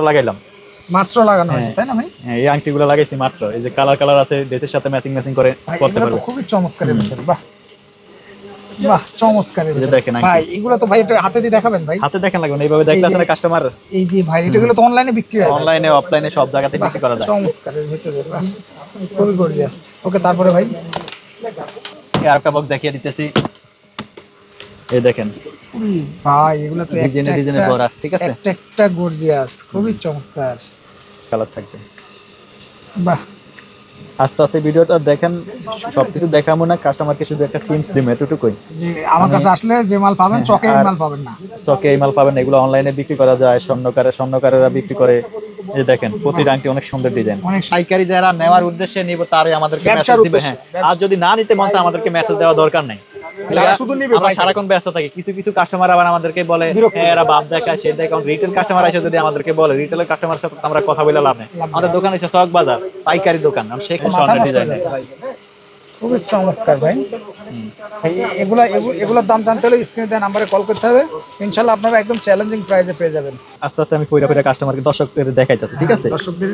লাগাইলাম মাত্র লাগানো হয়েছে তাই না ভাই? হ্যাঁ, এই আংটিগুলো লাগাইছি মাত্র। এই যে কালার আছে, ড্রেসের সাথে ম্যাচিং করে করতে পারবে। খুবই চমৎকার ভিতরে, বাহ বাহ চমৎকার। এই যে দেখেন ভাই এগুলো তো ভাই এটা হাতে দিয়ে দেখাবেন ভাই? হাতে দেখেন লাগবে না, এইভাবে দেখলে আসলে কাস্টমার। এই যে ভাই এগুলো তো অনলাইনে বিক্রি হয়? অনলাইনে অফলাইনে সব জায়গাতে বিক্রি করা যায়। চমৎকারের ভিতরে, বাহ খুবই গর্জিয়াস। ওকে, তারপরে ভাই আরেকটা বক্স দেখিয়ে দিতেছি। এই দেখেন ভাই এগুলো তো ডিজাইনে ভরা, ঠিক আছে? একটা গর্জিয়াস, খুবই চমৎকার কালার থাকবে। বাহ, আস্তে আস্তে ভিডিওটা দেখেন, সবকিছু দেখাবো না, কাস্টমারকে শুধু একটা টিপস দিই এতটুকুই যে আমার কাছে আসলে যে মাল পাবেন চকে এই মাল পাবেন না, চকে এই মাল পাবেন না। এগুলো অনলাইনে বিক্রি করা যায়, স্বর্ণকারেরা বিক্রি করে। এই দেখেন প্রতিটা আংটি অনেক সুন্দর ডিজাইন। পাইকারি যারা নেওয়ার উদ্দেশ্যে নিব তারই আমাদেরকে মেসেজ দিবে। হ্যাঁ, আর যদি না নিতে মন চায় আমাদেরকে মেসেজ দেওয়া দরকার নাই, যারা শুধু নিবে। আমরা সারাক্ষণ ব্যস্ত থাকি। কিছু কাস্টমার আবার আমাদেরকে বলে এরা বাপ দেখায় সে দেখায়। রিটেল কাস্টমার এসে যদি আমাদেরকে বলে, রিটেলের কাস্টমারের সাথে আমরা কথা বলে লাভ নেই। আমাদের দোকান হচ্ছে চক বাজার পাইকারি দোকান, আমরা সেখানে স্বর্ণ ডিজাইন। খুবই চমৎকার ভাই। এগুলোর দাম জানতে হলে স্ক্রিনে দেওয়া নাম্বারে কল করতে হবে। ইনশাআল্লাহ আপনারা একদম চ্যালেঞ্জিং প্রাইসে পেয়ে যাবেন। আস্তে আস্তে আমি পয়রা কাস্টমারকে দর্শকদের দেখাইতেছি, ঠিক আছে? দর্শকদের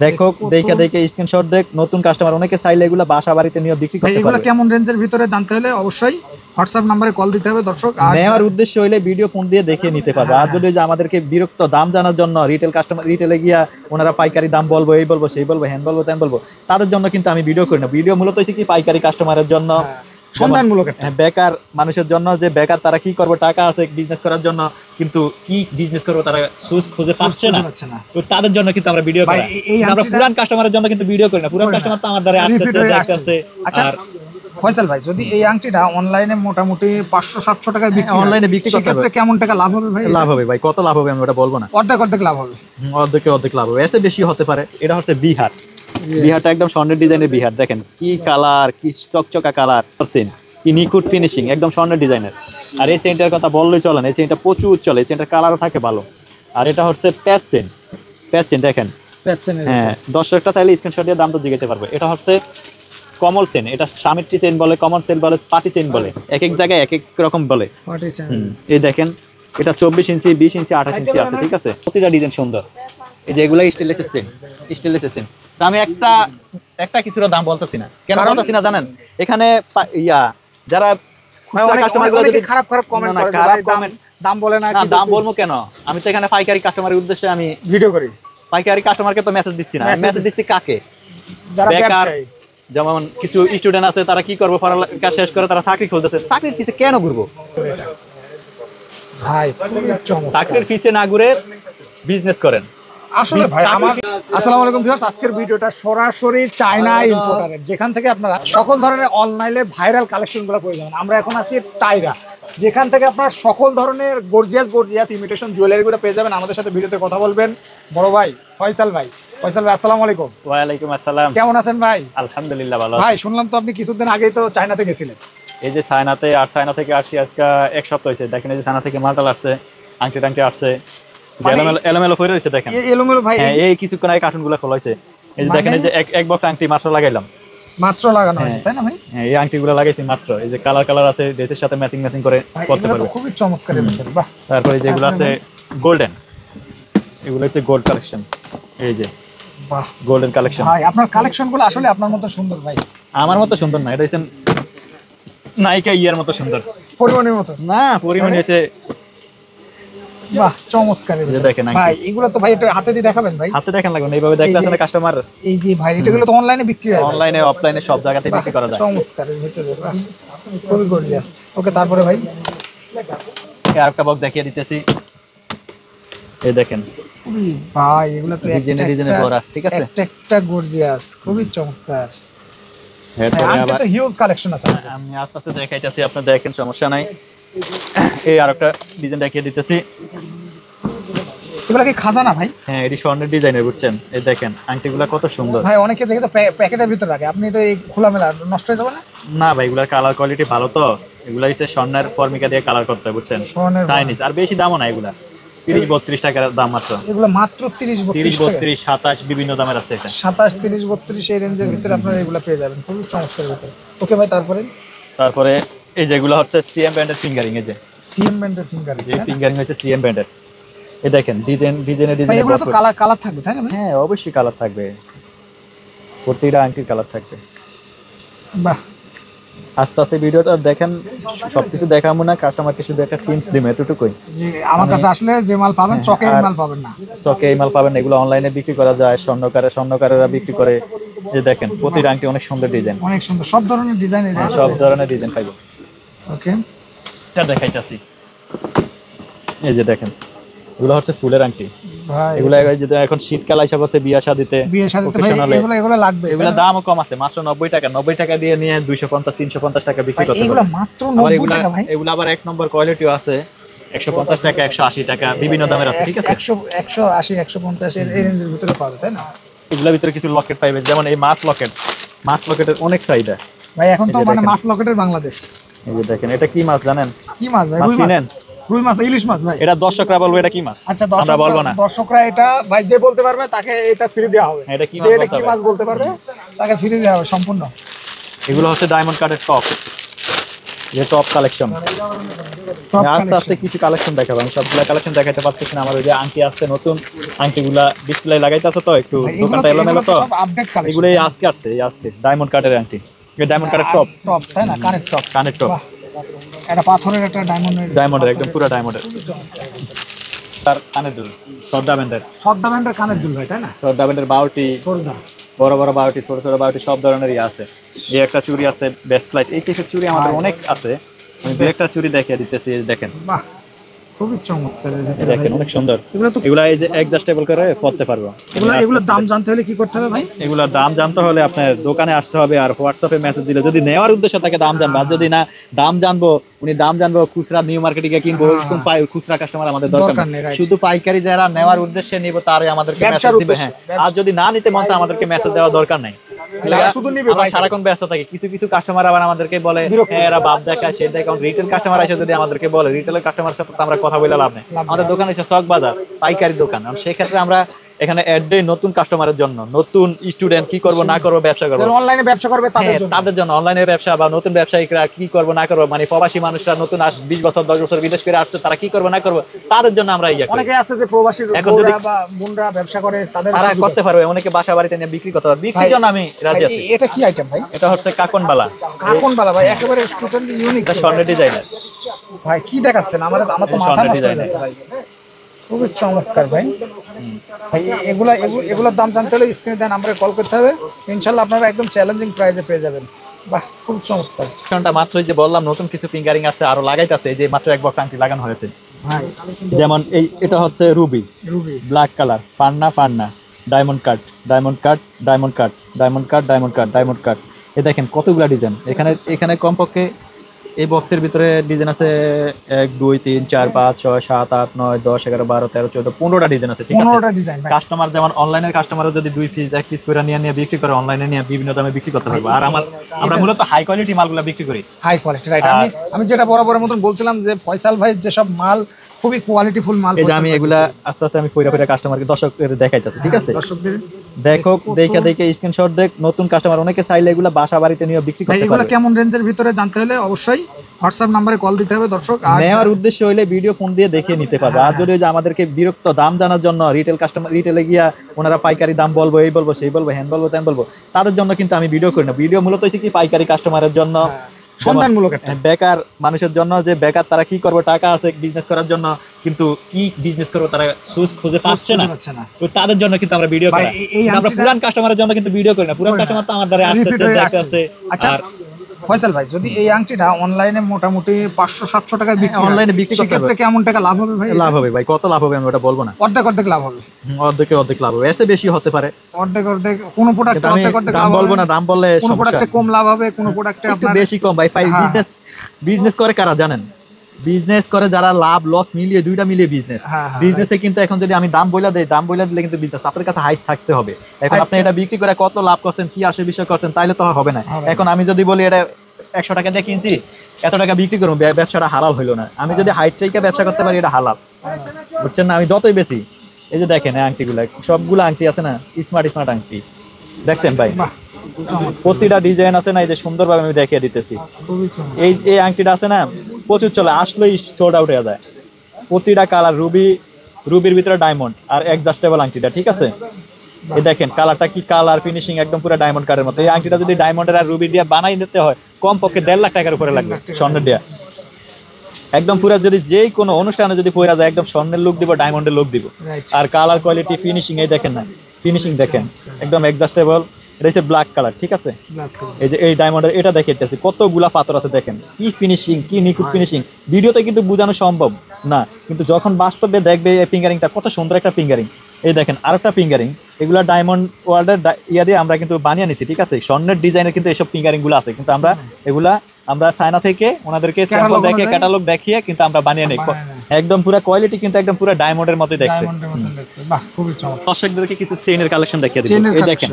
দেখো, দেখে স্ক্রিনশট দেখ। নতুন কাস্টমার অনেকে চাইলে এগুলো বাসা বাড়িতে নিয়ে বিক্রি করতে পারবে। এগুলো কেমন রেঞ্জের ভিতরে জানতে হলে অবশ্যই হোয়াটসঅ্যাপ নম্বরে কল দিতে হবে দর্শক। আর নেওয়ার উদ্দেশ্য হইলে ভিডিও ফোন দিয়ে দেখে নিতে পারবে। আর যদি আমাদেরকে বিরক্ত দাম জানার জন্য রিটেলে গিয়া ওনারা পাইকারি দাম বলবো, এই বলবো সেই বলবো, হ্যান বলবো তেন বলবো, তাদের জন্য কিন্তু আমি ভিডিও করি না। ভিডিও মূলত হচ্ছে কি পাইকারি কাস্টমারের জন্য, সন্ধানমূলক, বেকার মানুষের জন্য, যে বেকার তারা কি করবে, টাকা আছে বিজনেস করার জন্য কিন্তু কি বিজনেস করবো তারা সুজ খুঁজে পাচ্ছে না, তো তাদের জন্য কিন্তু আমরা ভিডিও করি। আমরা পুরান কাস্টমারের জন্য কিন্তু ভিডিও করি না। পুরান কাস্টমার তো আমার দ্বারা আসতেছে। আর ফয়সাল ভাই, যদি এই আংটিটা অনলাইনে মোটামুটি 500-700 টাকায় অনলাইনে বিক্রি করতে পারে, কেমন টাকা লাভ হবে ভাই? লাভ হবে ভাই, কত লাভ হবে আমি ওটা বলবো না। অর্ধেক লাভ হবে। অর্ধেক লাভ হবে, এসে বেশি হতে পারে। এটা হচ্ছে বিহারটা একদম স্বর্ণের ডিজাইনের বিহার। দেখেন কি কালার, কি চকচকা কালার, কি নিখুঁত ফিনিশিং, একদম স্বর্ণের ডিজাইনের। আর এই চেইনটার কথা বললেই চলে না, এই চেইনটা প্রচুর চলে, এই চেইনটার কালারও থাকে ভালো। আর এটা হচ্ছে প্যাচ চেইন দেখেন। হ্যাঁ, দর্শকটা চাইলে স্ক্রিনশট দিয়ে দাম তো জিজ্ঞাসা পারবে। এটা হচ্ছে কমল চেইন, এটা সামিট্রি চেইন বলে, কমল চেইন বলে, পার্টি চেইন বলে, এক এক জায়গায় এক এক রকম বলে। এই দেখেন এটা 24 ইঞ্চি, 20 ইঞ্চি, 28 ইঞ্চি আছে, ঠিক আছে? প্রতিটা ডিজাইন সুন্দর। এই যে এগুলো স্টেনলেস চেইন। তো আমি একটা কিছুর দাম বলতেছি না, কেন বলতেছি না জানেন? এখানে যারা কাস্টমারগুলো যদি খারাপ কমেন্ট করে, দাম বলে না, দাম বলবো কেন? আমি তো এখানে পাইকারি কাস্টমারের উদ্দেশ্যে আমি ভিডিও করি। পাইকারি কাস্টমারকে তো মেসেজ দিচ্ছি না, মেসেজ দিচ্ছি কাকে? যারা বেকার, যেমন কিছু স্টুডেন্ট আছে, তারা কি করবো, পড়ালেখা শেষ করে তারা চাকরি খুঁজতেছে। চাকরির পিছে কেন ঘুরবো ভাই? চাকরির পিছে না ঘুরে বিজনেস করেন। আসলে ভাই আসসালামু আলাইকুম ভিউয়ার্স, আজকের ভিডিওটা সরাসরি চায়না ইম্পোর্টারের, যেখান থেকে আপনারা সকল ধরনের অনলাইনে ভাইরাল কালেকশনগুলো পেয়ে যাবেন। আমরা এখন আছি টাইরা, যেখান থেকে আপনারা সকল ধরনের গর্জিয়াস ইমিটেশন জুয়েলারিগুলো পেয়ে যাবেন। আমাদের সাথে ভিডিওতে কথা বলবেন বড় ভাই ফয়সাল ভাই। আসসালামু আলাইকুম। ওয়ালাইকুম আসসালাম। কেমন আছেন ভাই? আলহামদুলিল্লাহ ভালো। ভাই শুনলাম তো আপনি কিছুদিন আগেই তো চায়নাতে গেছিলেন। এই যে চায়নাতে, আর চায়না থেকে আসছি আজকে এক সপ্তাহ হয়েছে। দেখেন এই যে চায়না থেকে মালটাল আসছে, আংটি আসছে, এলোমেলো ফিরে রয়েছে। দেখেন এলোমেলো ভাই, এই কিছুক্ষণ আগে কার্টুনগুলো খোলা হয়েছে। এই যে দেখেন এই যে এক বক্স আংটি মাত্র লাগাইলাম, মাত্র লাগানো হয়েছে তাই না ভাই? হ্যাঁ, এই আংটিগুলো লাগাইছি মাত্র। এই যে কালার আছে, ড্রেসের সাথে ম্যাচিং করে করতে পারবে। খুবই চমৎকার ভিতরে, বাহ। তারপরে যেগুলো আছে গোল্ডেন, এগুলো হচ্ছে গোল্ড কালেকশন। এই যে বাহ, গোল্ডেন কালেকশন। ভাই আপনার কালেকশনগুলো আসলে আপনার মতো সুন্দর ভাই। আমার মতো সুন্দর না, এটা হচ্ছে নায়িকা ইয়ার মতো সুন্দর, পরিমাণের মতো না, পরিমাণ হচ্ছে বাহ চমৎকার। দেখেন ভাই এগুলো তো ভাই এটা হাতে দিয়ে দেখাবেন ভাই? হাতে দেখেন লাগবে না, এইভাবে দেখলে আসলে কাস্টমার। এই যে ভাই এগুলো তো অনলাইনে বিক্রি হয়? অনলাইনে অফলাইনে সব জায়গাতে বিক্রি করা যায়। চমৎকারের ভিতরে, বাহ খুবই গর্জিয়াস। ওকে, তারপরে ভাই আরেকটা বক্স দেখিয়ে দিতেছি। এই দেখেন ভাই এগুলো তো ডিজাইনে ভরা, ঠিক আছে? একটা গর্জিয়াস, খুবই চমৎকার। এরপরে আবার তো হিউজ কালেকশন আছে। আমি আস্তে আস্তে দেখাইতেছি, আপনি দেখেন, সমস্যা নাই। এই আরেকটা ডিজাইন দেখিয়ে দিতেছি। এগুলা কি খাজানা ভাই? হ্যাঁ, এটি স্বর্ণের ডিজাইনের, বুঝছেন? এই দেখেন আংটিগুলো কত সুন্দর ভাই। অনেকে দেখে তো প্যাকেটের ভিতর রাখে, আপনি তো এই খোলামেলা নষ্ট হয়ে যাবে না? না ভাই, এগুলার কালার কোয়ালিটি ভালো, তো এগুলা স্বর্ণের ফর্মিকা দিয়ে কালার করতে হয়, বুঝছেন? চাইনিজ। আর বেশি দামও না, এগুলা 30-32 টাকার দাম মাত্র। এগুলো মাত্র 30-32, 27 বিভিন্ন দামের আছে। এটা 27, 30, 32 এই রেঞ্জের ভিতরে আপনারা এগুলো পেয়ে যাবেন, খুবই চমৎকার ভিতরে। ওকে ভাই, তারপরে এই যেগুলো হচ্ছে সিএম ব্র্যান্ডের ফিঙ্গারিং। এই যে সিএম ব্র্যান্ডের ফিঙ্গারিং, এই ফিঙ্গারিং হচ্ছে সিএম ব্র্যান্ডের। এই দেখেন ডিজাইনের ভাই এগুলো তো কালার কালার থাকবে তাই না ভাই? হ্যাঁ অবশ্যই কালার থাকবে, প্রতিটা আংটির কালার থাকবে। বাহ, আস্তে আস্তে ভিডিওটা দেখেন, সবকিছু দেখাবো না, কাস্টমারকে শুধু একটা টিপস দিব এতটুকুই। যে আমার কাছে আসলে যে মাল পাবেন চকে এই মাল পাবেন না। চকে এই মাল পাবেন না, এগুলো অনলাইনে বিক্রি করা যায়, স্বর্ণকারেরা বিক্রি করে। যে দেখেন প্রতিটা আংটি অনেক সুন্দর ডিজাইন, অনেক সুন্দর সব ধরনের ডিজাইন এই সব ধরনের ডিজাইন পাইবো। ওকে, এটা দেখাইতাছি, এই যে দেখেন এগুলো হচ্ছে ফুলের আংটি। ভাই এগুলো যেটা এখন শীতকাল আইসা পড়ছে, বিয়ে শাদিতে বিয়ে শাদীতে ভাই এগুলো লাগবে। এগুলো দামও কম আছে, মাত্র 90 টাকা দিয়ে নিয়ে 250-350 টাকা বিক্রি করতে এগুলো পারবেন। মাত্র আবার 90 টাকা ভাই। এগুলো আবার এক নম্বর কোয়ালিটিও আছে, 150 টাকা, 180 টাকা, বিভিন্ন দামের আছে, ঠিক আছে। 180 150 এর রেঞ্জের ভিতরে পাবে তাই না? এগুলোর ভিতরে কিছু লকেট পাইবে, যেমন এই মাছ লকেটের অনেক চাহিদা ভাই। এখন তো মানে মাছ লকেটের বাংলাদেশ। এই যে দেখেন এটা কি মাছ জানেন? কি মাছ ভাই? মাছ রুই মাছ, চিনেন? রুই মাছ, ইলিশ মাছ ভাই। এটা দর্শকরা বলবে এটা কি মাছ, আচ্ছা আমরা বলবো না। দর্শকরা এটা ভাই যে বলতে পারবে তাকে এটা ফ্রি দেওয়া হবে। এটা কি যে মাছ এটা কি মাছ বলতে পারবে তাকে ফ্রি দেওয়া হবে সম্পূর্ণ। এগুলো হচ্ছে ডায়মন্ড কাটের টপ, যে টপ কালেকশন। আস্তে আস্তে কিছু কালেকশন দেখাবো, আমি সবগুলা কালেকশন দেখাইতে পারতেছি না, আমার ওই যে আংটি আসছে নতুন, আংটিগুলা ডিসপ্লে লাগাইতে আছে তো একটু দোকানটা এলোমেলো তো, আপডেট কালেকশন। এগুলো এই আজকে আসছে, এই আজকে ডায়মন্ড কাটের আংটি, এই ডায়মন্ড কাটের টপ তাই না? কানের টপ। এটা পাথরের একটা ডায়মন্ডের একদম পুরো ডায়মন্ডের। তার কানের দুল সর্দা ব্যান্ডের কানের দুল ভাই তাই না? সর্দা ব্যান্ডের বাউটি, বড় বড় বাউটি, ছোট ছোট বাউটি, সব ধরনেরই আছে। এই একটা চুড়ি আছে বেস্ট লাইট, এই কিছু চুড়ি আমাদের অনেক আছে, আমি দু একটা চুড়ি দেখিয়ে দিতেছি। দেখেন বাহ, খুবই চমৎকার। দেখেন অনেক সুন্দর। এগুলো এই যে অ্যাডজাস্টেবল করে পড়তে পারবো। এগুলোর দাম জানতে হলে কি করতে হবে ভাই? এগুলোর দাম জানতে হলে আপনার দোকানে আসতে হবে, আর হোয়াটসঅ্যাপে মেসেজ দিলে, যদি নেওয়ার উদ্দেশ্য থাকে দাম জানবো, আর যদি না দাম জানবো খুচরা নিউ মার্কেটে গিয়ে কিনবো, এরকম খুচরা কাস্টমার আমাদের দরকার নেই। শুধু পাইকারি যারা নেওয়ার উদ্দেশ্যে নিব তারাই আমাদেরকে মেসেজ দিবে। হ্যাঁ, আর যদি না নিতে মন চায় আমাদেরকে মেসেজ দেওয়ার দরকার নাই। আমরা সারাক্ষণ ব্যস্ত থাকি, কিছু কাস্টমার আবার আমাদেরকে বলে এরা বাপ দেখায় সে দেখায়। রিটেল কাস্টমার এসে যদি আমাদেরকে বলে, রিটেলের কাস্টমার সাথে আমরা কথা বলে লাভ নেই। আমাদের দোকান হচ্ছে চক বাজার পাইকারি দোকান, সেক্ষেত্রে আমরা এখানে অ্যাড দেই নতুন কাস্টমারের জন্য, নতুন স্টুডেন্ট কি করব না করব, ব্যবসা করব, অনলাইনে ব্যবসা করবে তাদের জন্য, অনলাইনে ব্যবসা বা নতুন ব্যবসায়িকরা কি করব না করব, মানে প্রবাসী মানুষরা নতুন 20 বছর 10 বছর বিদেশ করে আসছে, তারা কি করব না করব, তাদের জন্য আমরা অনেকে আছে যে প্রবাসী বউরা বা বোনরা ব্যবসা করে, তারা করতে পারবে, অনেকে বাসা বাড়িতে নিয়ে বিক্রি করতে পারবে, বিক্রির জন্য আমি রাজি আছি। এটা কি আইটেম ভাই? এটা হচ্ছে কাকনবালা ভাই, একেবারে টোটালি ইউনিক, স্বর্ণের ডিজাইনার ভাই। কি দেখাচ্ছেন আমার তো মাথা নষ্ট হয়ে যাচ্ছে ভাই, খুবই চমৎকার ভাই। ভাই এগুলোর দাম জানতে হলে স্ক্রিনে দেন নাম্বারে কল করতে হবে, ইনশাআল্লাহ আপনারা একদম চ্যালেঞ্জিং প্রাইসে পেয়ে যাবেন। বাহ, খুব চমৎকার। কারণটা মাত্র যে বললাম নতুন কিছু ফিঙ্গারিং আছে, আরো লাগাইতেছে, এই যে মাত্র এক বক্স আংটি লাগানো হয়েছে ভাই। যেমন এটা হচ্ছে রুবি ব্ল্যাক কালার, পান্না ডায়মন্ড কাট। এই দেখেন কতগুলা ডিজাইন এখানে কমপক্ষে এই বক্সের ভিতরে ডিজাইন আছে 1 2 3 4 5 6 7 8 9 10 11 12 13 14 15টা ডিজাইন আছে, ঠিক আছে। 15টা ডিজাইন ভাই। কাস্টমার যেমন অনলাইনের কাস্টমারও যদি 2 পিস 1 পিস করে নিয়ে বিক্রি করে, অনলাইনে নিয়ে বিভিন্ন দামে বিক্রি করতে পারবে। আর আমরা মূলত হাই কোয়ালিটি মালগুলো বিক্রি করি, হাই কোয়ালিটি, রাইট। আমি যেটা বরাবরের মতন বলছিলাম যে ফয়সাল ভাই যেসব মাল খুবই কোয়ালিটিফুল মাল, এই যে আমি এগুলা আস্তে আস্তে আমি পয়রা কাস্টমারকে দর্শকদের দেখাইতাছি, ঠিক আছে। দর্শকদের দেখে স্ক্রিনশট দেখ, নতুন কাস্টমার অনেকে চাইলে এগুলা বাসা বাড়িতে নিয়ে বিক্রি করতে পারবে। এগুলা কেমন রেঞ্জের ভিতরে জানতে হলে অবশ্যই হোয়াটসঅ্যাপ নম্বরে কল দিতে হবে দর্শক, আর নেওয়ার উদ্দেশ্য হইলে ভিডিও ফোন দিয়ে দেখে নিতে পারবে। আর যদি আমাদেরকে বিরক্ত দাম জানার জন্য রিটেলে গিয়া ওনারা পাইকারি দাম বলবো, এই বলবো সেই বলবো, হ্যান বলবো তেন বলবো, তাদের জন্য কিন্তু আমি ভিডিও করি না। ভিডিও মূলত হচ্ছে কি পাইকারি কাস্টমারের জন্য, সন্ধানমূলক একটা বেকার মানুষের জন্য, যে বেকার তারা কি করবে, টাকা আছে বিজনেস করার জন্য কিন্তু কি বিজনেস করবো তারা সুজ খুঁজে পাচ্ছে না, তো তাদের জন্য কিন্তু আমরা ভিডিও করি। আমরা পুরান কাস্টমারের জন্য কিন্তু ভিডিও করি না, পুরান কাস্টমার তো আমার দ্বারা আসতেছে। আচ্ছা ফয়সাল ভাই, যদি এই আংটিটা অনলাইনে মোটামুটি 500-700 টাকায় অনলাইনে বিক্রি করতে ক্ষেত্রে কেমন টাকা লাভ হবে ভাই? লাভ হবে ভাই, কত লাভ হবে আমি ওটা বলবো না। অর্ধেক লাভ হবে। অর্ধেক লাভ হবে, এসে বেশি হতে পারে। অর্ধেক কোন প্রোডাক্টে অর্ধেক দাম বলবো না, দাম বললে কোন প্রোডাক্টে কম লাভ হবে, কোন প্রোডাক্টে আপনার বেশি কম ভাই। বিজনেস করে কারা জানেন? বিজনেস করে যারা লাভ লস মিলিয়ে দুইটা মিলিয়ে বিজনেসে কিন্তু এখন যদি আমি দাম বইলা দিলে কিন্তু বিজনেস আপনার কাছে হাইট থাকতে হবে। এখন আপনি এটা বিক্রি করে কত লাভ করছেন, কি আসে বিষয় করছেন, তাইলে তো হবে না। এখন আমি যদি বলি এটা 100 টাকা দিয়ে কিনছি, এত টাকা বিক্রি করবো, ব্যবসাটা হালাল হইলো না। আমি যদি হাইট থেকে ব্যবসা করতে পারি, এটা হালাল, বুঝছেন না। আমি যতই বেশি, এই যে দেখেন আংটিগুলা, সবগুলো আংটি আছে না, স্মার্ট আংটি দেখছেন ভাই, প্রতিটা ডিজাইন আছে না, এই যে সুন্দরভাবে আমি দেখিয়ে দিতেছি। এই আংটিটা আছে না, প্রচুর চলে, আসলেই সোল্ড আউট হয়ে যায়। প্রতিটা কালার রুবি রুবির ভিতরে ডায়মন্ড আর অ্যাডজাস্টেবল আংটিটা, ঠিক আছে। এই দেখেন কালারটা কি কালার ফিনিশিং একদম পুরো ডায়মন্ড কার্ডের মতো। এই আংটিটা যদি ডায়মন্ডের আর রুবি দিয়ে বানাই নিতে হয় কমপক্ষে 1.5 লাখ টাকার উপরে লাগবে স্বর্ণের দিয়া। একদম পুরো যদি যেই কোনো অনুষ্ঠানে যদি পরা যায় একদম স্বর্ণের লুক দিব, ডায়মন্ডের লুক দিব। আর কালার কোয়ালিটি ফিনিশিং এই দেখেন না, ফিনিশিং দেখেন একদম অ্যাডজাস্টেবল। এটা হচ্ছে ব্ল্যাক কালার, ঠিক আছে। এই যে এই ডায়মন্ডের এটা দেখাইতেছি কতগুলা পাথর আছে, দেখেন কি ফিনিশিং, কি নিখুঁত ফিনিশিং। ভিডিওতে কিন্তু বোঝানো সম্ভব না, কিন্তু যখন বাস্তবে দেখবে এই ফিঙ্গারিংটা কত সুন্দর একটা ফিঙ্গারিং। এই দেখেন আরেকটা ফিঙ্গারিং, এগুলা ডায়মন্ড ওয়ার্ল্ডের ইয়া দিয়ে আমরা কিন্তু বানিয়ে নিছি, ঠিক আছে। স্বর্ণের ডিজাইনের কিন্তু এইসব ফিঙ্গারিং গুলো আছে, কিন্তু আমরা চায়না থেকে ওনাদেরকে স্যাম্পল দেখে ক্যাটালগ দেখিয়ে কিন্তু আমরা বানিয়ে নেই। একদম পুরো কোয়ালিটি কিন্তু একদম পুরো ডায়মন্ডের মতই দেখতে। বাহ, খুবই চমৎকার। দর্শকদেরকে কিছু চেইনের কালেকশন দেখিয়ে দিই। এই দেখেন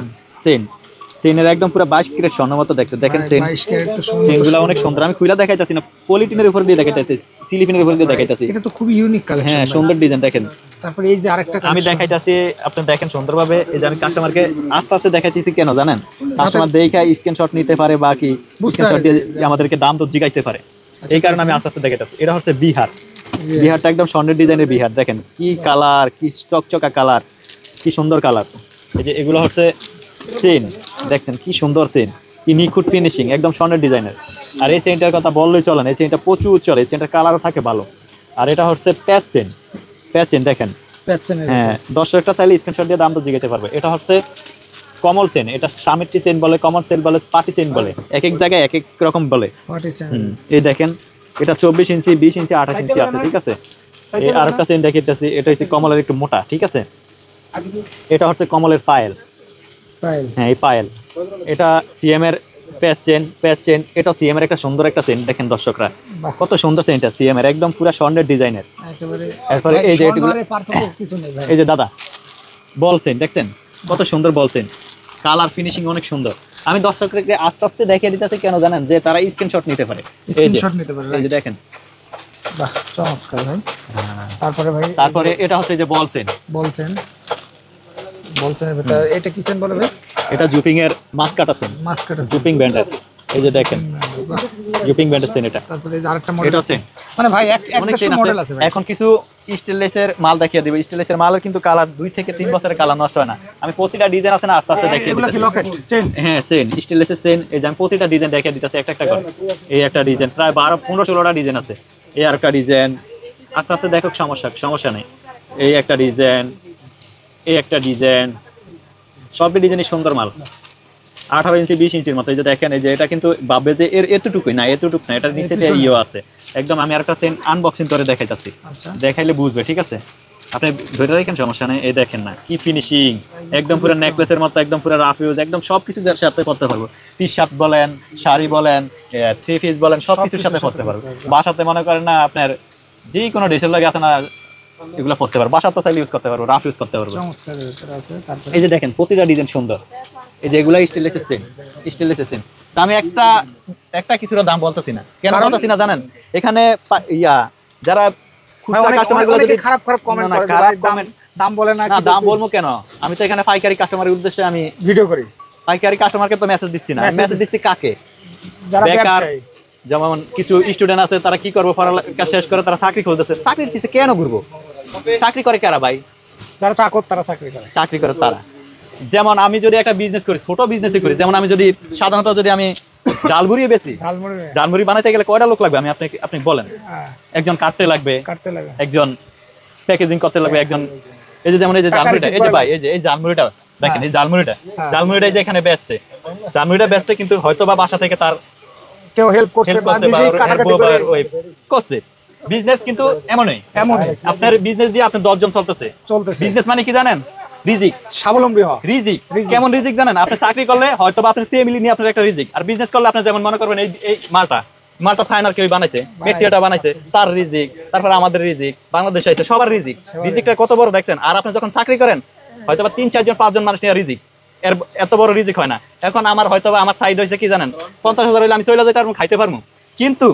চেইনের একদম পুরো 22 ক্যারেট স্বর্ণ মতো দেখতে, দেখেন চেইনগুলো অনেক সুন্দর। আমি খুইলা দেখাইতাছি না, পলিটিনের উপর দিয়ে দেখাইতাছি, সিলিকনের উপর দিয়ে দেখাইতাছি। এটা তো খুবই ইউনিক কালেকশন। হ্যাঁ, সুন্দর ডিজাইন দেখেন। তারপরে এই যে আরেকটা আমি দেখাইতাছি, আপনি দেখেন সুন্দরভাবে। এই যে আমি কাস্টমারকে আস্তে আস্তে দেখাইতেছি, কেন জানেন? কাস্টমার দেখা স্ক্রিনশট নিতে পারে বা কি স্ক্রিনশট দিয়ে আমাদেরকে দাম তো জিগাইতে পারে, এই কারণে আমি আস্তে আস্তে দেখাইতাছি। এটা হচ্ছে বিহারটা একদম স্বর্ণের ডিজাইনের বিহার। দেখেন কি কালার, কি চকচকা কালার, কি সুন্দর কালার। এই যে এগুলো হচ্ছে চেইন, দেখছেন কি সুন্দর চেইন, কি নিখুঁত ফিনিশিং একদম স্বর্ণের ডিজাইনের। আর এই চেইনটার কথা বললেই চলেন, এই চেইনটা প্রচুর চলে, এই চেইনটার কালারও থাকে ভালো। আর এটা হচ্ছে প্যাচ চেইন দেখেন। হ্যাঁ, দর্শকটা চাইলে স্ক্রিনশট দিয়ে দাম তো জিগাইতে পারবে। এটা হচ্ছে কমল চেইন, এটা সামিট্রি চেইন বলে, কমল চেইন বলে, পার্টি চেইন বলে, এক এক জায়গায় এক এক রকম বলে। এই দেখেন এটা 24 ইঞ্চি, 20 ইঞ্চি, 28 ইঞ্চি আছে, ঠিক আছে। এই আরেকটা চেইন দেখাইতেছি, এটা হচ্ছে কমলের একটু মোটা, ঠিক আছে। এটা হচ্ছে কমলের পায়েল। হ্যাঁ, এই পায়েল। এটা সিএম এর প্যাচ চেইন, এটা সিএম এর একটা সুন্দর একটা চেইন। দেখেন দর্শকরা কত সুন্দর চেইনটা, সিএম এর একদম পুরো স্বর্ণের ডিজাইনের। এরপরে এই যে এই যে দাদা বল চেইন, দেখছেন কত সুন্দর বল চেইন, কালার ফিনিশিং অনেক সুন্দর। আমি দর্শকদেরকে আস্তে আস্তে দেখিয়ে দিতেছি, কেন জানেন? যে তারা স্ক্রিনশট নিতে পারে। এই যে দেখেন, বাহ, চমৎকার ভাই। তারপরে এটা হচ্ছে যে বলছেন এটা কি চেন বলে ভাই? এটা জুপিং এর মাস্কাট আছে, জুপিং ব্যান্ডের। এই যে দেখেন জুপিং ব্যান্ডের চেন। এটা তারপরে আরেকটা মডেল এটা আছে, মানে ভাই অনেক মডেল আছে ভাই। এখন কিছু স্টেনলেসের মাল দেখিয়ে দিব। স্টেনলেসের মালের কিন্তু কালার 2 থেকে 3 বছরের কালার নষ্ট হয় না। আমি প্রতিটা ডিজাইন আছে না আস্তে আস্তে দেখিয়ে দিতেছি। হ্যাঁ, চেন স্টেনলেসের চেন। এই যে আমি প্রতিটা ডিজাইন দেখিয়ে দিতেছি একটা একটা করে। এই একটা ডিজাইন প্রায় 12-15-16টা ডিজাইন আছে। এই আরেকটা ডিজাইন, আস্তে আস্তে দেখো, সমস্যা নেই। এই একটা ডিজাইন, এই একটা ডিজাইন, সবই ডিজাইনই সুন্দর মাল। 18 ইঞ্চি 20 ইঞ্চির মতো। এই যে দেখেন, এই যে এটা কিন্তু ভাববে যে এতটুকুই না, এতটুকু না, এটার নিচে ইয়ে আছে একদম। আমি আরেকটা চেইন আনবক্সিং করে দেখাইতাছি, দেখাইলে বুঝবে, ঠিক আছে। আপনি ধরে রাখেন, সমস্যা নেই। এই দেখেন না কি ফিনিশিং, একদম পুরো নেকলেসের মতো, একদম পুরো রাফ ইউজ, একদম সবকিছু সাথে করতে পারবো। টি শার্ট বলেন, শাড়ি বলেন, 3 পিস বলেন, সবকিছুর সাথে করতে পারবো। বাসাতে মনে করেন না আপনার যে কোনো ড্রেসের লাগে আছে না, এগুলো করতে পারবো। বাসাতে চাইলে ইউজ করতে পারবো, রাফ ইউজ করতে পারবো। এই যে দেখেন প্রতিটা ডিজাইন সুন্দর। এই যে এগুলা স্টেনলেসের চেইন। তা আমি একটা কিছুটা দাম বলতেছি না, কেন বলতেছি না জানেন? এখানে যারা খুচরা কাস্টমারগুলো যদি খারাপ কমেন্ট করে, দাম বলে না, দাম বলবো কেন? আমি তো এখানে পাইকারি কাস্টমারের উদ্দেশ্যে আমি ভিডিও করি। পাইকারি কাস্টমারকে তো মেসেজ দিচ্ছি না, মেসেজ দিচ্ছি কাকে? যারা বেকার, যেমন কিছু স্টুডেন্ট আছে, তারা কি করবো, পড়ালেখা শেষ করে তারা চাকরি খুঁজতেছে। চাকরির পিছে কেন ঘুরবো? চাকরি করে কারা ভাই? যারা চাকর তারা চাকরি করে তারা। যেমন আমি যদি একটা বিজনেস করি, ছোট বিজনেসই করি, যেমন আমি যদি সাধারণত যদি আমি ঝালমুড়ি বেশি, ঝালমুড়ি বানাইতে গেলে কয়টা লোক লাগবে? আপনি বলেন। একজন কাটতে লাগবে, একজন প্যাকেজিং করতে লাগবে, একজন এই যে যেমন এই যে ঝালমুড়িটা, এই যে ভাই এই ঝালমুড়িটা দেখেন, এই ঝালমুড়িটা যে এখানে বেচছে, ঝালমুড়িটা বেচছে, কিন্তু হয়তো বা বাসা থেকে তার কেউ হেল্প করছে বা নিজেই কাটাকাটি করে করছে। বিজনেস কিন্তু এমনই আপনার বিজনেস দিয়ে আপনি 10 জন চলতেছে। বিজনেস মানে কি জানেন? রিজিক, স্বাবলম্বী হওয়া। রিজিক কেমন রিজিক জানেন? আপনি চাকরি করলে হয়তো বা আপনার ফ্যামিলি নিয়ে আপনার একটা রিজিক, আর বিজনেস করলে আপনি যেমন মনে করবেন এই মালটা চায়নার কেউ বানাইছে, মেটেরিয়ালটা বানাইছে, তার রিজিক, তারপর আমাদের রিজিক, বাংলাদেশে আছে, সবার রিজিকটা কত বড় দেখছেন। আর আপনি যখন চাকরি করেন হয়তো বা 3-4 জন 5 জন মানুষ নিয়ে রিজিক, এত বড় রিজিক হয় না। এখন আমার হয়তো বা আমার সাইড হয়েছে কি জানেন, 50,000 হইলে আমি চলে যেতে পারবো, খাইতে পারবো। কিন্তু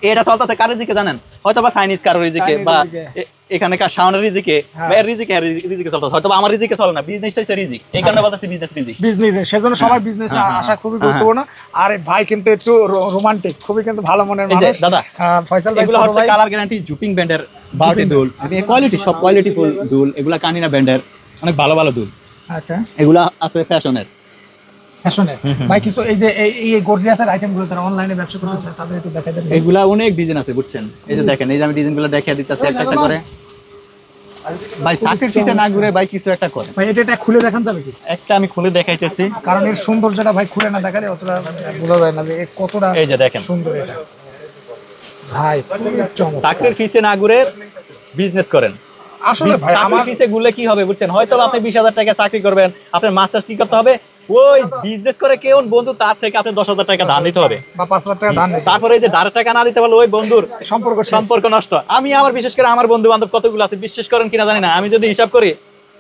এটা চলতেছে কার রিজিকে জানেন, হয়তো বা চাইনিজ কারো রিজিকে বা এখানকার শাওনের রিজিকে বা এর রিজিকে চলতেছে, হয়তো আমার রিজিকে চলে না, বিজনেসটা হচ্ছে রিজিক, এই কারণে বলতেছি বিজনেস রিজিক, বিজনেস সেজন্য সবাই বিজনেস আসা খুবই গুরুত্বপূর্ণ। আর ভাই কিন্তু একটু রোমান্টিক, খুবই কিন্তু ভালো মনের মানুষ। দাদা ফয়সাল ভাই এগুলো হচ্ছে কালার গ্যারান্টি জুপিং ব্র্যান্ডের বাউটি দুল, কোয়ালিটি সব কোয়ালিটি ফুল দুল, এগুলা কানিনা ব্র্যান্ডের অনেক ভালো ভালো দুল। আচ্ছা এগুলা আছে ফ্যাশনের। ফ্যাশনের ভাই কিছু এই যে এই গর্জিয়াসের আইটেমগুলো তারা অনলাইনে ব্যবসা করতে চায়, তাদের একটু দেখাই দেন। এগুলা অনেক ডিজাইন আছে বুঝছেন, এই যে দেখেন, এই যে আমি ডিজাইনগুলো দেখিয়ে দিতেছি একটা একটা করে। ভাই সাকের পিছে না ঘুরে ভাই কিছু একটা করে। ভাই এটা খুলে দেখান যাবে কি? একটা আমি খুলে দেখাইতেছি, কারণ এর সৌন্দর্যটা ভাই খুলে না দেখালে অতটা বোঝা যায় না যে কতটা এই যে দেখেন সুন্দর এটা। ভাই চমৎকার। সাকের পিছে না ঘুরে বিজনেস করেন। আসলে ভাই আমার পিছে ঘুরলে কি হবে বুঝছেন, হয়তো আপনি 20,000 টাকা চাকরি করবেন, আপনার মাস শেষ কি করতে হবে, ওই বিজনেস করে কেউ বন্ধু তার থেকে আপনি 10,000 টাকা ধার দিতে হবে বা 5,00,000 টাকা ধার নিতে। তারপরে এই যে ধারের টাকা না দিতে পারলে ওই বন্ধুর সম্পর্ক নষ্ট। আমি আমার বিশেষ করে আমার বন্ধু বান্ধব কতগুলো আছে বিশ্বাস করেন কিনা জানি না, আমি যদি হিসাব করি,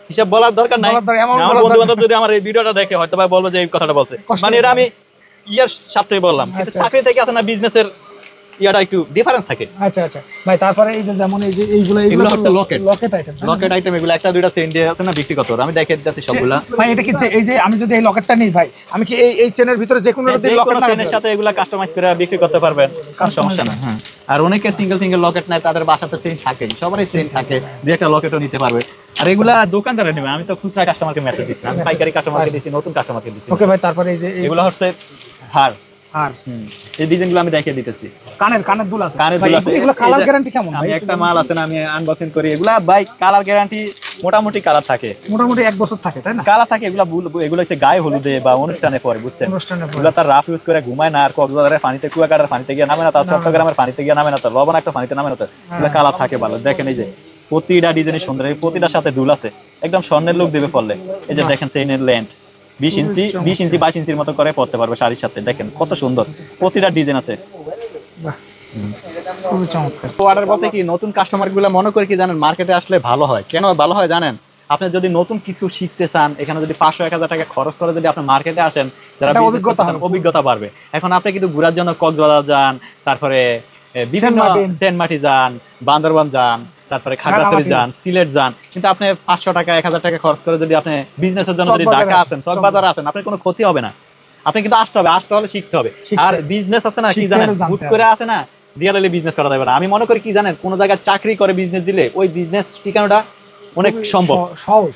হিসাব বলার দরকার নাই, আমার বন্ধু বান্ধব যদি আমার এই ভিডিওটা দেখে হয়তো ভাই বলবো যে এই কথাটা বলছে, মানে এটা আমি ইয়ার সাথে বললাম, কিন্তু চাকরি থেকে আছে না বিজনেসের ইয়াটা একটু ডিফারেন্স থাকে। আচ্ছা আচ্ছা ভাই, তারপরে এই যে যেমন এই যে এইগুলো হচ্ছে লকেট আইটেম, লকেট আইটেম, এগুলো একটা দুইটা সেন্ট দিয়ে আছে না বিক্রি কত, আমি দেখিয়ে দিচ্ছি সবগুলা। ভাই এটা কি এই যে আমি যদি এই লকেটটা নিই ভাই, আমি কি এই চেনের ভিতরে যে কোনো লকেট চেনের সাথে এগুলা কাস্টমাইজ করে বিক্রি করতে পারবেন, সমস্যা না। হ্যাঁ, আর অনেকে সিঙ্গেল লকেট নাই, তাদের বাসাতে সেন্ট থাকে, সবারই সেন্ট থাকে, দুই একটা লকেটও নিতে পারবে। আর এগুলা দোকানদারে নেবে, আমি তো খুচরা কাস্টমারকে মেসেজ দিচ্ছি, আমি পাইকারি কাস্টমারকে দিচ্ছি, নতুন কাস্টমারকে দিচ্ছি। ওকে ভাই, তারপরে এই যে এগুলো হচ্ছে হার, আর এই ডিজাইনগুলো আমি দেখিয়ে দিতেছি। কানের দুল আছে, কানের দুল আছে। এগুলো কালার গ্যারান্টি কেমন ভাই? আমি একটা মাল আছে না, আমি আনবক্সিং করি, এগুলা ভাই কালার গ্যারান্টি মোটামুটি কালার থাকে, মোটামুটি 1 বছর থাকে, তাই না? কালার থাকে। এগুলো হচ্ছে গায়ে হলুদে বা অনুষ্ঠানে পরে, বুঝছেন, এগুলো তার রাফ ইউজ করে ঘুমায় না, আর কক্সবাজারের পানিতে, কুয়াকাটার পানিতে গিয়ে নামে না, তার চট্টগ্রামের পানিতে গিয়ে নামে না, তার লবণাক্ত পানিতে নামে না, তার এগুলো কালার থাকে ভালো। দেখেন এই যে প্রতিটা ডিজাইনের সুন্দর, প্রতিটার সাথে দুল আছে, একদম স্বর্ণের লুক দেবে পড়লে। এই যে দেখেন চেইনের লেন্থ 20 ইঞ্চি 22 ইঞ্চির মতো করে পড়তে পারবে শাড়ির সাথে, দেখেন কত সুন্দর, প্রতিটা ডিজাইন আছে। খুবই চমৎকার। অর্ডার বলতে কি, নতুন কাস্টমার গুলো মনে করে কি জানেন, মার্কেটে আসলে ভালো হয়। কেন ভালো হয় জানেন, আপনি যদি নতুন কিছু শিখতে চান, এখানে যদি 500-1000 টাকা খরচ করে যদি আপনি মার্কেটে আসেন, যারা অভিজ্ঞতা বাড়বে। এখন আপনি কিন্তু ঘোরার জন্য কক্সবাজার যান, তারপরে বিভিন্ন সেন্ট মার্টিন যান, বান্দরবান যান, তারপরে খাগড়াছড়ি যান, সিলেট যান, কিন্তু আপনি 500 টাকা 1000 টাকা খরচ করে যদি আপনি বিজনেসের জন্য যদি ঢাকা আসেন, চকবাজার আসেন, আপনার কোনো ক্ষতি হবে না। আপনি কিন্তু আসতে হলে শিখতে হবে। আর বিজনেস আছে না, কি জানেন, হুট করে আছে না দিয়ে বিজনেস করা যাবে না। আমি মনে করি কি জানেন, কোন জায়গায় চাকরি করে বিজনেস দিলে ওই বিজনেস ঠিকানাটা অনেক সম্ভব,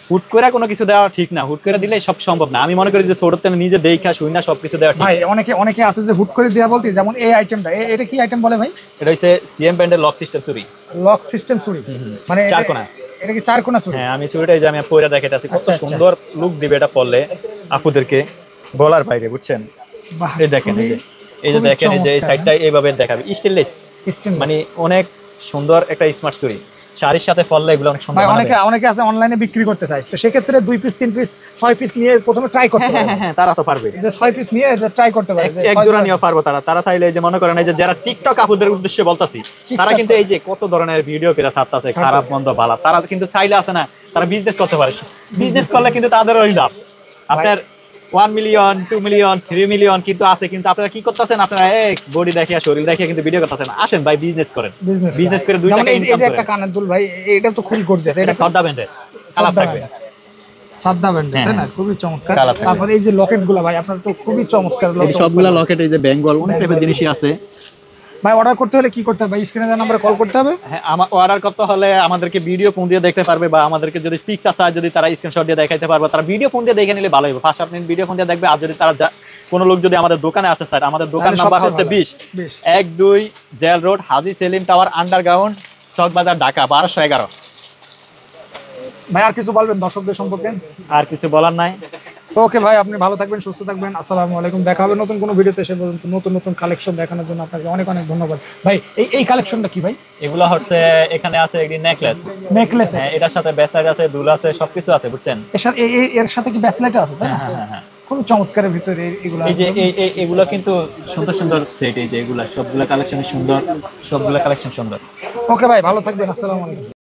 হুট করে কোনো কিছু দেওয়া ঠিক না, হুট করে দিলে সব সম্ভব না। আমি মনে করি যে ছোটতে নিজে দেখা শুই না সবকিছু দেওয়া ঠিক। ভাই অনেকে আছে যে হুট করে দেয়া বলতে, যেমন এই আইটেমটা, এটা কি আইটেম বলে ভাই? এটা হচ্ছে সিএম ব্র্যান্ডের লক সিস্টেম চুড়ি। লক সিস্টেম চুড়ি মানে চারকোনা? এটা কি চারকোনা চুড়ি? হ্যাঁ, আমি চুড়িটা এই যে আমি পরে দেখাইতেছি, কত সুন্দর লুক দিবে এটা পরলে আপুদেরকে বলার বাইরে, বুঝছেন। এই দেখেন, এই যে দেখেন, এই যে এই সাইডটা এইভাবে দেখাবে, স্টেনলেস, মানে অনেক সুন্দর একটা স্মার্ট চুড়ি, শাড়ির সাথে পরলে এগুলো অনেক সুন্দর। অনেকে আছে অনলাইনে বিক্রি করতে চায়, তো সেক্ষেত্রে 2 পিস 3 পিস 6 পিস নিয়ে প্রথমে ট্রাই করতে পারে। হ্যাঁ, তারা তো পারবে, যে 6 পিস নিয়ে ট্রাই করতে পারে, এক জোড়া নিয়ে পারবো তারা চাইলে। এই যে মনে করেন, এই যে যারা টিকটক আপুদের উদ্দেশ্যে বলতাছি, তারা কিন্তু এই যে কত ধরনের ভিডিও পেরা ছাড়তাছে, খারাপ মন্দ ভালো, তারা কিন্তু চাইলে আছে না, তারা বিজনেস করতে পারে। বিজনেস করলে কিন্তু তাদের ওই লাভ। আপনার 1 মিলিয়ন 2 মিলিয়ন 3 মিলিয়ন কিন্তু আছে, কিন্তু আপনারা কি করতেছেন, আপনারা বডি দেখিয়া শরীর দেখিয়া কিন্তু ভিডিও করতেছেন। আসেন ভাই, বিজনেস করেন, বিজনেস করে 2 টাকা ইনকাম করেন। এই যে একটা কানের দুল ভাই, এটা তো খুবই গর্জিয়াস, এটা সাদা ব্র্যান্ডের কালার থাকবে, সাদা ব্র্যান্ডের, তাই না? খুবই চমৎকার। তারপরে এই যে লকেটগুলো ভাই, আপনার তো খুবই চমৎকার এই সবগুলা লকেট, এই যে বেঙ্গল, অনেক টাইপের জিনিসই আছে। ভাই অর্ডার করতে হলে কি করতে হবে? স্ক্রিনে দেওয়া নম্বরে কল করতে হবে। হ্যাঁ, অর্ডার করতে হলে আমাদেরকে ভিডিও ফোন দিয়ে দেখতে পারবে, বা আমাদেরকে যদি পিকচার চায়, যদি তারা স্ক্রিনশট দিয়ে দেখাইতে পারবে, তারা ভিডিও ফোন দিয়ে দেখে নিলে ভালো হবে। ফার্স্ট আপনি ভিডিও ফোন দিয়ে দেখবে। আর যদি তারা কোনো লোক যদি আমাদের দোকানে আসে, স্যার আমাদের দোকান নাম্বার হচ্ছে 20-12 জেল রোড, হাজী সেলিম টাওয়ার, আন্ডারগ্রাউন্ড, চকবাজার, ঢাকা 1211। ভাই আর কিছু বলবেন দর্শকদের সম্পর্কে? আর কিছু বলার নাই। ওকে ভাই, আপনি ভালো থাকবেন, সুস্থ থাকবেন। আসসালামু আলাইকুম, দেখা হবে নতুন কোনো ভিডিওতে। সে পর্যন্ত নতুন কালেকশন দেখানোর জন্য আপনাকে অনেক ধন্যবাদ ভাই। এই কালেকশনটা কি ভাই? এগুলো হচ্ছে, এখানে আছে একটি নেকলেস, হ্যাঁ, এটার সাথে ব্রেসলেট আছে, দুল আছে, সবকিছু আছে, বুঝছেন। এর সাথে কি ব্রেসলেট আছে, তাই না? হ্যাঁ, খুব চমৎকারের ভিতরে এগুলো। এই যে এগুলো কিন্তু সুন্দর সুন্দর সেট, এই যে এগুলা সবগুলা কালেকশন সুন্দর, সবগুলা কালেকশন সুন্দর। ওকে ভাই, ভালো থাকবেন, আসসালামু আলাইকুম।